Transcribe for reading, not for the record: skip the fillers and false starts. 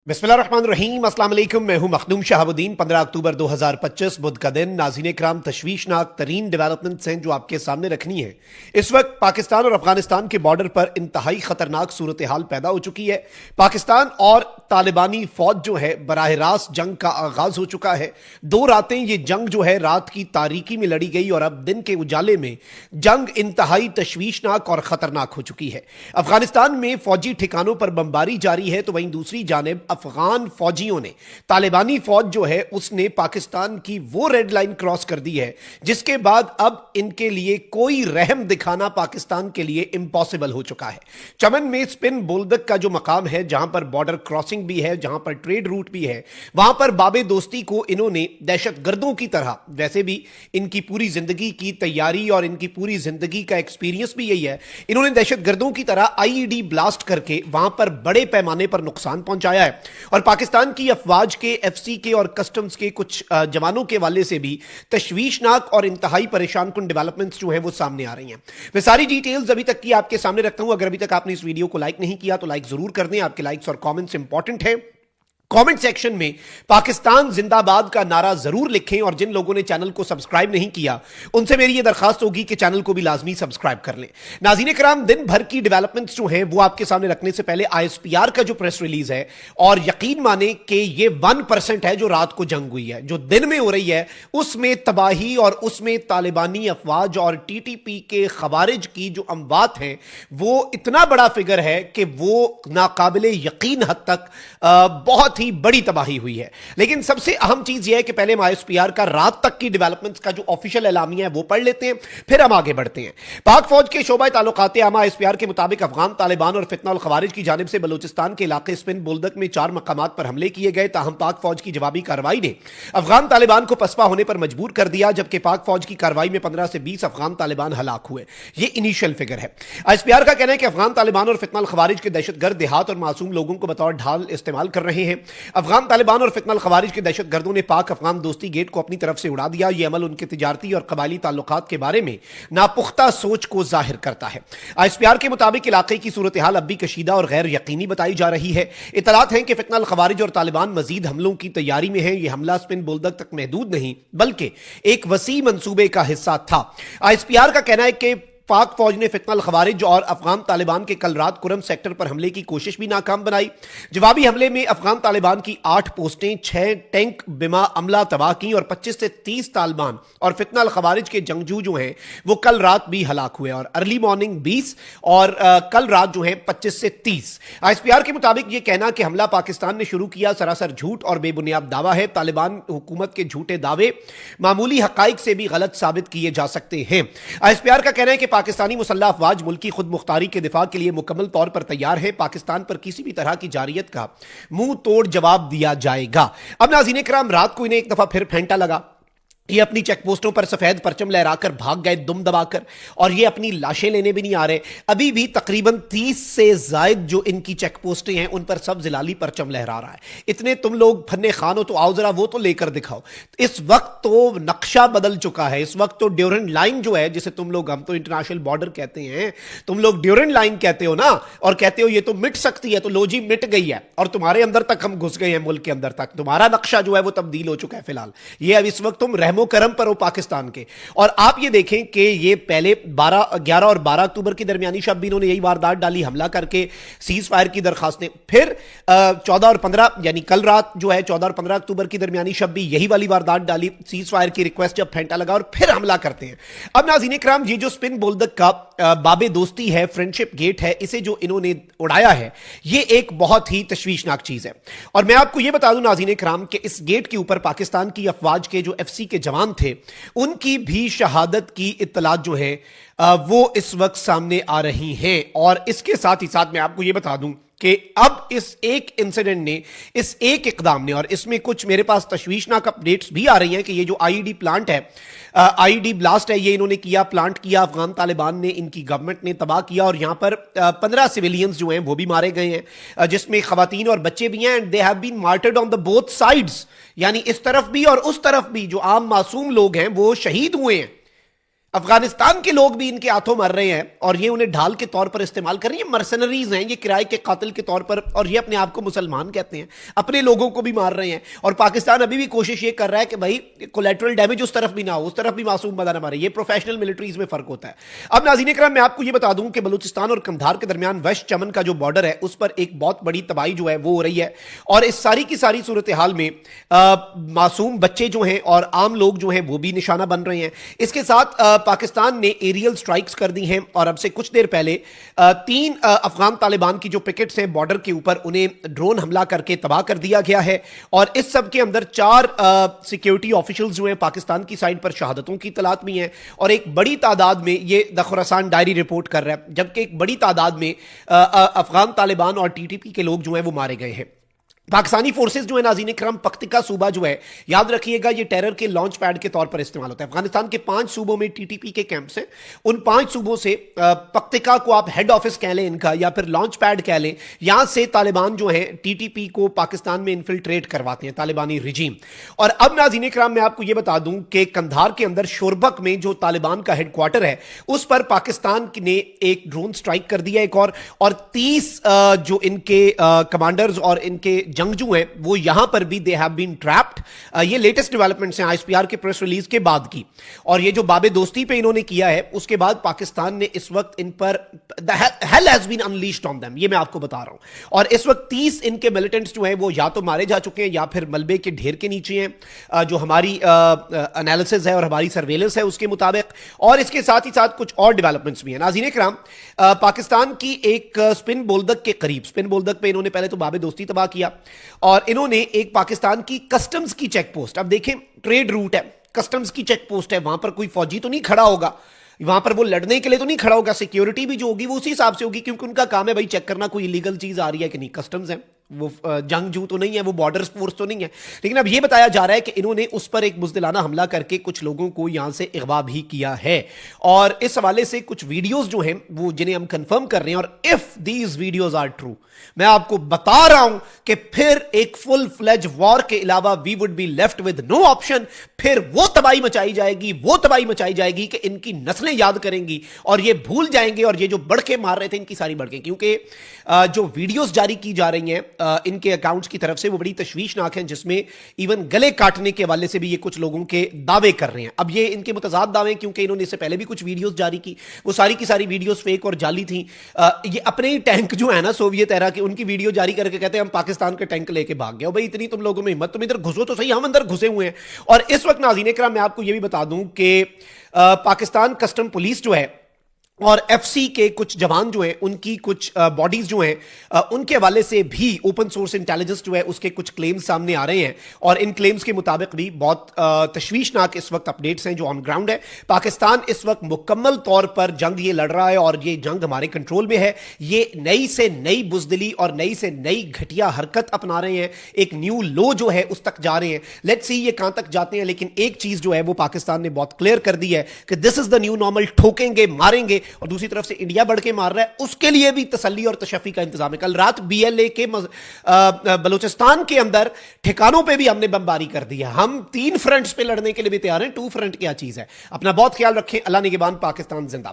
बिस्मिल्लाहिर्रहमानिर्रहीम, अस्सलाम वालेकुम। मैं हूं मखदूम शहाबुद्दीन। 15 अक्टूबर 2025 बुध का दिन। नाज़रीन कराम, तशवीशनाक तरीन डेवलपमेंट्स हैं जो आपके सामने रखनी है। इस वक्त पाकिस्तान और अफगानिस्तान के बॉर्डर पर इंतहाई खतरनाक सूरत हाल पैदा हो चुकी है। पाकिस्तान और तालिबानी फौज जो है बराह रास्त जंग का आगाज हो चुका है। 2 रातें ये जंग जो है रात की तारीकी में लड़ी गई और अब दिन के उजाले में जंग इंतहाई तशवीशनाक और खतरनाक हो चुकी है। अफगानिस्तान में फौजी ठिकानों पर बमबारी जारी है, तो वहीं दूसरी जानिब अफगान फौजियों ने, तालिबानी फौज जो है उसने पाकिस्तान की वो रेड लाइन क्रॉस कर दी है जिसके बाद अब इनके लिए कोई रहम दिखाना पाकिस्तान के लिए इम्पॉसिबल हो चुका है। चमन में स्पिन बोल्दक का जो मकाम है, जहां पर बॉर्डर क्रॉसिंग भी है, जहां पर ट्रेड रूट भी है, वहां पर बाबे दोस्ती को इन्होंने दहशतगर्दों की तरह, वैसे भी इनकी पूरी जिंदगी की तैयारी और इनकी पूरी जिंदगी का एक्सपीरियंस भी यही है, इन्होंने दहशतगर्दों की तरह आईईडी ब्लास्ट करके वहां पर बड़े पैमाने पर नुकसान पहुंचाया है। और पाकिस्तान की अफवाज के, एफसी के और कस्टम्स के कुछ जवानों के हवाले से भी तशवीशनाक और इंतहाई परेशान कुन डेवलपमेंट्स जो हैं वो सामने आ रही हैं। मैं सारी डिटेल्स अभी तक की आपके सामने रखता हूं। अगर अभी तक आपने इस वीडियो को लाइक नहीं किया तो लाइक जरूर कर दें। आपके लाइक्स और कमेंट्स इंपॉर्टेंट हैं। कमेंट सेक्शन में पाकिस्तान जिंदाबाद का नारा जरूर लिखें और जिन लोगों ने चैनल को सब्सक्राइब नहीं किया उनसे मेरी यह दरखास्त होगी कि चैनल को भी लाजमी सब्सक्राइब कर लें। नाज़रीन कराम, दिन भर की डेवलपमेंट्स जो हैं वो आपके सामने रखने से पहले आईएसपीआर का जो प्रेस रिलीज है, और यकीन माने कि ये 1% है जो रात को जंग हुई है, जो दिन में हो रही है उसमें तबाही और उसमें तालिबानी अफवाज और टीटीपी के खवारिज की जो अमवात हैं वो इतना बड़ा फिगर है कि वो नाकाबिले यकीन हद तक बहुत ही बड़ी तबाही हुई है। लेकिन सबसे अहम चीज यह है कि पहले हम आईएसपीआर का रात तक की डेवलपमेंट्स का जो ऑफिशियल एलामिया है वो पढ़ लेते हैं, फिर हम आगे बढ़ते हैं। पाक फौज के शोबा ताल्लुकात आमा आईएसपीआर के मुताबिक अफगान तालिबान और फितना उल खवारिज की जानिब से बलूचिस्तान के इलाके स्पिन बोल्दक में 4 मकामात पर हमले किए गए। ताहम पाक फौज की जवाबी कार्रवाई ने अफगान तालिबान को पसपा होने पर मजबूर कर दिया, जबकि पाक फौज की कार्रवाई में 15 से 20 अफगान तालिबान हलाक हुए। यह इनिशियल फिगर है। आईएसपीआर का कहना है कि अफगान तालिबान और फितना उल खवारिज के दहशतगर्द देहात और मासूम लोगों को बतौर ढाल इस्तेमाल कर रहे हैं। अफगान तालिबान और फितना खवारिज के दहशतगर्दों ने पाक अफगान दोस्ती गेट को अपनी तरफ से उड़ा दिया। यह अमल उनके तिजारती और कबायली ताल्लुकात के बारे में नापुख्ता सोच को जाहिर करता है। आईएसपीआर के मुताबिक इलाके की सूरत हाल अब भी कशीदा और गैर यकीनी बताई जा रही है। इतलात हैं कि फितना खवारिज और तालिबान मजीद हमलों की तैयारी में है। यह हमला स्पिन बोल्दक तक महदूद नहीं बल्कि एक वसी मंसूबे का हिस्सा था। आईएसपीआर का कहना है कि पाक फौज ने फितना खवारिज और अफगान तालिबान के कल रात कुरम सेक्टर पर हमले की कोशिश भी नाकाम बनाई। जवाबी हमले में अफगान तालिबान की 8 पोस्टें, 6 टैंक बिमा अमला तबाह की और 25 से 30 तालिबान और फितना खवारिज के जंगजू जो हैं वो कल रात भी हलाक हुए और अर्ली मॉर्निंग 20 और कल रात जो है 25 से 30। आईएसपीआर के मुताबिक यह कहना कि हमला पाकिस्तान ने शुरू किया सरासर झूठ और बेबुनियाद दावा है। तालिबान हुकूमत के झूठे दावे मामूली हकाइक से भी गलत साबित किए जा सकते हैं। आईएसपीआर का कहना है कि पाकिस्तानी मुसल्लह अफवाज मुल्की खुद मुख्तारी के दिफा के लिए मुकम्मल तौर पर तैयार है। पाकिस्तान पर किसी भी तरह की जारियत का मुंह तोड़ जवाब दिया जाएगा। अब नाज़रीन कराम, रात को इन्हें एक दफा फिर फेंटा लगा। ये अपनी चेक पोस्टों पर सफेद परचम लहराकर भाग गए दुम दबाकर, और ये अपनी लाशें लेने भी नहीं आ रहे। अभी भी तकरीबन 30 से जायद जो इनकी चेक पोस्टें हैं उन पर सब जिलाली परचम लहरा रहा है। इतने तुम लोग फन्ने खान हो तो आओ जरा वो तो लेकर दिखाओ। इस वक्त तो नक्शा बदल चुका है। इस वक्त तो ड्यूरेंट लाइन जो है, जिसे तुम लोग, हम तो इंटरनेशनल बॉर्डर कहते हैं, तुम लोग ड्यूरेंट लाइन कहते हो ना, और कहते हो ये तो मिट सकती है, तो लो जी मिट गई है और तुम्हारे अंदर तक हम घुस गए हैं, मुल्क के अंदर तक तुम्हारा नक्शा जो है वो तब्दील हो चुका है। फिलहाल ये अब इस वक्त तुम रहमो करम पर हो पाकिस्तान के। और आप ये देखें कि ये पहले 11 और 12 अक्टूबर की दरमियानी शब भी इन्होंने यही वारदात डाली, हमला करके सीज फायर की दरखास्तें। फिर 14 और 15 यानी कल रात जो है 14 और 15 अक्टूबर की दरमियानी शब भी यही वाली वारदात डाली, सीज फायर की रिक्वेस्ट जब फेंटा लगा और फिर हमला करते हैं। अब नाज़रीन कराम, ये जो स्पिन बोल्दक का बाबे दोस्ती है, फ्रेंडशिप गेट है, इसे जो इन्होंने उड़ाया है ये एक बहुत ही तशवीशनाक चीज है। और मैं आपको यह बता दूं नाज़रीन कराम कि इस गेट के ऊपर पाकिस्तान की अफवाज के जो एफसी के जवान थे उनकी भी शहादत की इत्तलात जो है वो इस वक्त सामने आ रही हैं। और इसके साथ ही साथ मैं आपको यह बता दूं कि अब इस एक इंसिडेंट ने, इस एक इकदाम ने, और इसमें कुछ मेरे पास तशवीशनाक अपडेट्स भी आ रही हैं कि ये जो आईईडी प्लांट है, आईईडी ब्लास्ट है, ये इन्होंने किया, प्लांट किया, अफगान तालिबान ने, इनकी गवर्नमेंट ने तबाह किया और यहां पर 15 सिविलियंस जो हैं वो भी मारे गए हैं, जिसमें खवातीन और बच्चे भी हैं। And they have been martyred on the both sides, यानी इस तरफ भी और उस तरफ भी जो आम मासूम लोग हैं वो शहीद हुए हैं। افغانستان کے لوگ بھی ان کے ہاتھوں مر رہے ہیں اور یہ انہیں ڈھال کے طور پر استعمال کر رہے ہیں. یہ مرسنریز ہیں, یہ کرائے کے قاتل کے طور پر, اور یہ اپنے آپ کو مسلمان کہتے ہیں, اپنے لوگوں کو بھی مار رہے ہیں. اور پاکستان ابھی بھی کوشش یہ کر رہا ہے کہ بھائی کولیٹرل ڈیمیج اس طرف بھی نہ ہو, اس طرف بھی معصوم بندہ نہ مارے. یہ پروفیشنل ملٹریز میں فرق ہوتا ہے. اب ناظرین کرام, میں آپ کو یہ بتا دوں کہ بلوچستان اور قندھار کے درمیان ویسٹ چمن کا جو بارڈر ہے اس پر ایک بہت بڑی تباہی جو ہے وہ ہو رہی ہے. اور اس ساری کی ساری صورتحال میں معصوم بچے جو ہیں اور عام لوگ جو ہیں وہ بھی نشانہ بن رہے ہیں. اس کے ساتھ پاکستان نے ایریل سٹرائکس کر دی ہیں, اور اب سے کچھ دیر پہلے 3 افغان طالبان کی جو پکٹس ہیں بارڈر کے اوپر, انہیں ڈرون حملہ کر کے تباہ کر دیا گیا ہے. اور اس سب کے اندر 4 سیکیورٹی آفیشلز جو ہیں پاکستان کی سائڈ پر شہادتوں کی اطلاعات بھی ہیں, اور ایک بڑی تعداد میں, یہ دی خراسان ڈائری رپورٹ کر رہا ہے, جبکہ ایک بڑی تعداد میں افغان طالبان اور ٹی ٹی پی کے لوگ جو ہیں وہ مارے گئے ہیں. پاکستانی فورسز جو ہے ناظرین کرام, پختکا صوبہ جو ہے, یاد رکھیے گا یہ ٹیرر کے لانچ پیڈ کے طور پر استعمال ہوتا ہے. افغانستان کے 5 صوبوں میں ٹی ٹی پی کے کیمپس ہیں. ان 5 صوبوں سے پختکا کو آپ ہیڈ آفس کہہ لیں ان کا, یا پھر لانچ پیڈ کہہ لیں. یہاں سے طالبان جو ہیں ٹی ٹی پی کو پاکستان میں انفلٹریٹ کرواتے ہیں, طالبانی رجیم. اور اب ناظرین کرام میں آپ کو یہ بتا دوں کہ قندھار کے اندر شوربک میں جو طالبان کا ہیڈ کوارٹر ہے اس پر پاکستان نے ایک ڈرون سٹرائک کر دیا ایک اور 30 جو ان کے کمانڈرز اور ان کے جنگجو ہیں وہ یہاں پر بھی دے ہیو بین ٹریپڈ. یہ لیٹسٹ ڈیولپمنٹس ہیں آئی ایس پی آر کے پریس ریلیز کے بعد کی, اور یہ جو باب دوستی پہ انہوں نے کیا ہے اس کے بعد پاکستان نے اس وقت ان پر hell has been unleashed on them, یہ میں آپ کو بتا رہا ہوں. اور اس وقت 30 ان کے ملیٹنٹس جو ہیں وہ یا تو مارے جا چکے ہیں یا پھر ملبے کے ڈھیر کے نیچے ہیں, جو ہماری انالیسز ہے اور ہماری سرویلنس ہے اس کے مطابق. اور اس کے ساتھ ہی ساتھ کچھ اور ڈیولپمنٹس بھی ہیں. ناظرین کرام, پاکستان کی ایک سپن بولدک کے قریب, سپن بولدک پہ انہوں نے پہلے تو باب دوستی تباہ کیا, اور انہوں نے ایک پاکستان کی کسٹمز کی چیک پوسٹ, اب دیکھیں ٹریڈ روٹ ہے, کسٹمز کی چیک پوسٹ ہے, وہاں پر کوئی فوجی تو نہیں کھڑا ہوگا, وہاں پر وہ لڑنے کے لیے تو نہیں کھڑا ہوگا, سیکیورٹی بھی جو ہوگی وہ اسی حساب سے ہوگی, کیونکہ ان کا کام ہے بھائی چیک کرنا کوئی ایلیگل چیز آ رہی ہے کہ نہیں. کسٹمز ہیں, وہ جنگ جو تو نہیں ہے, وہ بارڈر فورس تو نہیں ہے. لیکن اب یہ بتایا جا رہا ہے کہ انہوں نے اس پر ایک بزدلانہ حملہ کر کے کچھ لوگوں کو یہاں سے اغوا بھی کیا ہے, اور اس حوالے سے کچھ ویڈیوز جو ہیں وہ جنہیں ہم کنفرم کر رہے ہیں. اور if these videos are true, میں آپ کو بتا رہا ہوں کہ پھر ایک فل فلیج وار کے علاوہ we would be left with no option. پھر وہ تباہی مچائی جائے گی کہ ان کی نسلیں یاد کریں گی اور یہ بھول جائیں گے, اور یہ جو بڑکے مار رہے تھے ان کی ساری بڑکیں, کیونکہ جو ویڈیوز جاری کی جا رہی ہیں ان کے اکاؤنٹس کی طرف سے وہ بڑی تشویشناک ہیں, جس میں ایون گلے کاٹنے کے حوالے سے بھی یہ کچھ لوگوں کے دعوے کر رہے ہیں. اب یہ ان کے متضاد دعوے ہیں کیونکہ انہوں نے اس سے پہلے بھی کچھ ویڈیوز جاری کی, وہ ساری کی ساری ویڈیوز فیک اور جعلی تھیں. یہ اپنے ہی ٹینک جو ہے نا سوویت ایرا کے, ان کی ویڈیو جاری کر کے کہتے ہیں ہم پاکستان کے ٹینک لے کے بھاگ گئے. بھائی اتنی تم لوگوں میں ہمت, تم ادھر گھسو تو صحیح, ہم اندر گھسے ہوئے ہیں. اور اس وقت ناظرین کرام میں آپ کو یہ بھی بتا دوں کہ پاکستان کسٹم پولیس جو ہے اور ایف سی کے کچھ جوان جو ہیں ان کی کچھ باڈیز جو ہیں ان کے حوالے سے بھی اوپن سورس انٹیلیجنس جو ہے اس کے کچھ کلیمز سامنے آ رہے ہیں, اور ان کلیمز کے مطابق بھی بہت تشویشناک اس وقت اپڈیٹس ہیں جو آن گراؤنڈ ہے. پاکستان اس وقت مکمل طور پر جنگ یہ لڑ رہا ہے, اور یہ جنگ ہمارے کنٹرول میں ہے. یہ نئی سے نئی بزدلی اور نئی سے نئی گھٹیا حرکت اپنا رہے ہیں, ایک نیو لو جو ہے اس تک جا رہے ہیں. لیٹس سی یہ کہاں تک جاتے ہیں, لیکن ایک چیز جو ہے وہ پاکستان نے بہت کلیئر کر دی ہے کہ دس از دا نیو نارمل, ٹھوکیں گے, ماریں گے. اور دوسری طرف سے انڈیا بڑھ کے مار رہا ہے, اس کے لیے بھی تسلی اور تشفی کا انتظام ہے. کل رات بی ایل اے کے بلوچستان کے اندر ٹھکانوں پہ بھی ہم نے بمباری کر دی ہے. ہم 3 فرنٹس پہ لڑنے کے لیے بھی تیار ہیں, 2 فرنٹ کیا چیز ہے. اپنا بہت خیال رکھیں. اللہ نگہبان. پاکستان زندہ باد.